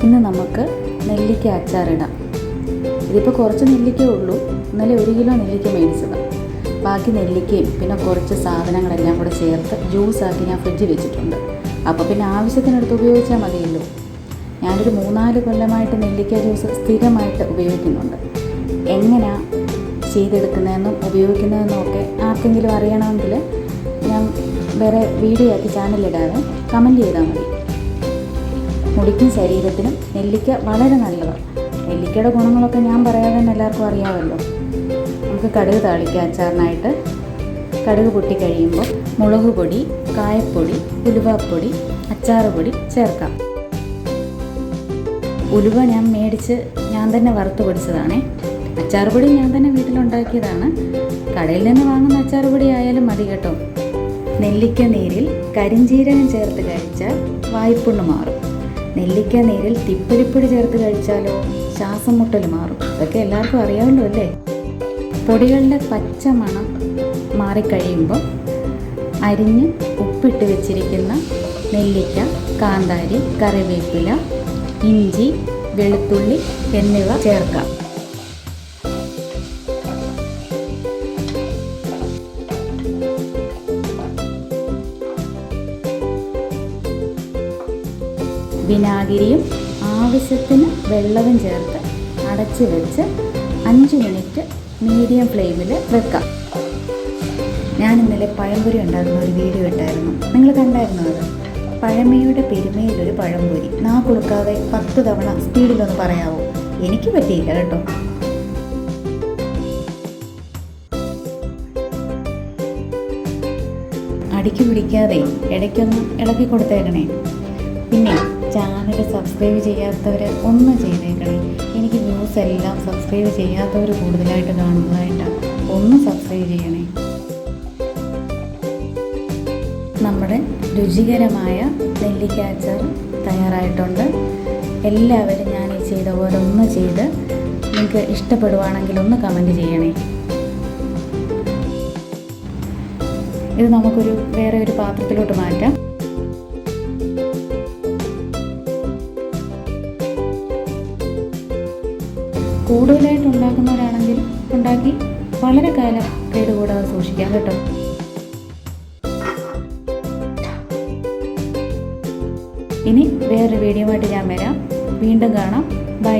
ഇന്ന് നമുക്ക് നെല്ലിക്ക അച്ചാറിടാം. ഇതിപ്പോൾ കുറച്ച് നെല്ലിക്കേ ഉള്ളൂ. ഇന്നലെ 1 കിലോ നെല്ലിക്ക മേടിച്ചതാണ്. ബാക്കി നെല്ലിക്കയും പിന്നെ കുറച്ച് സാധനങ്ങളെല്ലാം കൂടെ ചേർത്ത് ജ്യൂസാക്കി ഞാൻ ഫ്രിഡ്ജിൽ വെച്ചിട്ടുണ്ട്. അപ്പോൾ പിന്നെ ആവശ്യത്തിനെടുത്ത് ഉപയോഗിച്ചാൽ മതിയല്ലോ. ഞാനൊരു 3-4 കൊല്ലമായിട്ട് നെല്ലിക്ക ജ്യൂസ് സ്ഥിരമായിട്ട് ഉപയോഗിക്കുന്നുണ്ട്. എങ്ങനെയാണ് ചെയ്തെടുക്കുന്നതെന്നും ഉപയോഗിക്കുന്നതെന്നും ഒക്കെ ആർക്കെങ്കിലും അറിയണമെങ്കിൽ ഞാൻ വേറെ വീഡിയോ ആക്കി ചാനലിടാതെ കമൻറ്റ് ചെയ്താൽ മതി. മുടിക്കും ശരീരത്തിനും നെല്ലിക്ക വളരെ നല്ലതാണ്. നെല്ലിക്കയുടെ ഗുണങ്ങളൊക്കെ ഞാൻ പറയാതെ തന്നെ എല്ലാവർക്കും അറിയാമല്ലോ. നമുക്ക് കടുക് താളിക്കാം. അച്ചാറിനായിട്ട് കടുക് പൊട്ടി കഴിയുമ്പോൾ മുളക് പൊടി, കായപ്പൊടി, ഉലുവാപ്പൊടി, അച്ചാറ് പൊടി ചേർക്കാം. ഉലുവ ഞാൻ മേടിച്ച് ഞാൻ തന്നെ വറുത്ത് പൊടിച്ചതാണേ. അച്ചാറ് പൊടി ഞാൻ തന്നെ വീട്ടിലുണ്ടാക്കിയതാണ്. കടയിൽ നിന്ന് വാങ്ങുന്ന അച്ചാറ് പൊടി ആയാലും മതി കേട്ടോ. നെല്ലിക്ക നീരിൽ കരിഞ്ജീരകം ചേർത്ത് കഴിച്ചാൽ വായ്പുണ്ണ് മാറും. നെല്ലിക്ക നീരിൽ തിപ്പലിപ്പൊടി ചേർത്ത് കഴിച്ചാലോ ശ്വാസം മുട്ടൽ മാറും. ഇതൊക്കെ എല്ലാവർക്കും അറിയാമല്ലോ അല്ലേ. പൊടികളുടെ പച്ച മണം മാറിക്കഴിയുമ്പോൾ അരിഞ്ഞ് ഉപ്പിട്ട് വെച്ചിരിക്കുന്ന നെല്ലിക്ക, കാന്താരി, കറിവേപ്പില, ഇഞ്ചി, വെളുത്തുള്ളി എന്നിവ ചേർക്കാം. വിനാഗിരിയും ആവശ്യത്തിന് വെള്ളവും ചേർത്ത് അടച്ച് വെച്ച് 5 മിനിറ്റ് മീഡിയം ഫ്ലെയിമിൽ വെക്കാം. ഞാൻ ഇന്നലെ പഴംപൊരി ഉണ്ടാക്കുന്ന ഒരു വീഡിയോ ഇട്ടായിരുന്നു. നിങ്ങൾ കണ്ടായിരുന്നു അത്? പഴമയുടെ പെരുമയിലൊരു പഴംപൊരി. നാക്കുളുക്കാതെ 10 തവണ സ്പീഡിലൊന്ന് പറയാവോ? എനിക്ക് പറ്റിയില്ല കേട്ടോ. അടിക്ക് പിടിക്കാതെ ഇടയ്ക്കൊന്ന് ഇളക്കി കൊടുത്തേക്കണേ. പിന്നെ ചാനൽ സബ്സ്ക്രൈബ് ചെയ്യാത്തവർ ഒന്ന് ചെയ്തേക്കണേ. എനിക്ക് ന്യൂസ് എല്ലാം സബ്സ്ക്രൈബ് ചെയ്യാത്തവർ കൂടുതലായിട്ട് കാണുന്നതായിട്ടാണ്. ഒന്ന് സബ്സ്ക്രൈബ് ചെയ്യണേ. നമ്മുടെ രുചികരമായ നെല്ലിക്ക അച്ചാർ തയ്യാറായിട്ടുണ്ട്. എല്ലാവരും ഞാൻ ഈ ചെയ്ത പോലെ ഒന്ന് ചെയ്ത് നിങ്ങൾക്ക് ഇഷ്ടപ്പെടുവാണെങ്കിൽ ഒന്ന് കമൻറ്റ് ചെയ്യണേ. ഇത് നമുക്കൊരു വേറെ ഒരു പാത്രത്തിലോട്ട് മാറ്റാം. കൂടുതലായിട്ട് ഉണ്ടാക്കുന്നവരാണെങ്കിൽ ഉണ്ടാക്കി വളരെ കാലം കേടുകൂടാതെ സൂക്ഷിക്കാം കേട്ടോ. ഇനി വേറൊരു വീഡിയോ ആയിട്ട് ഞാൻ വരാം. വീണ്ടും കാണാം. ബൈ.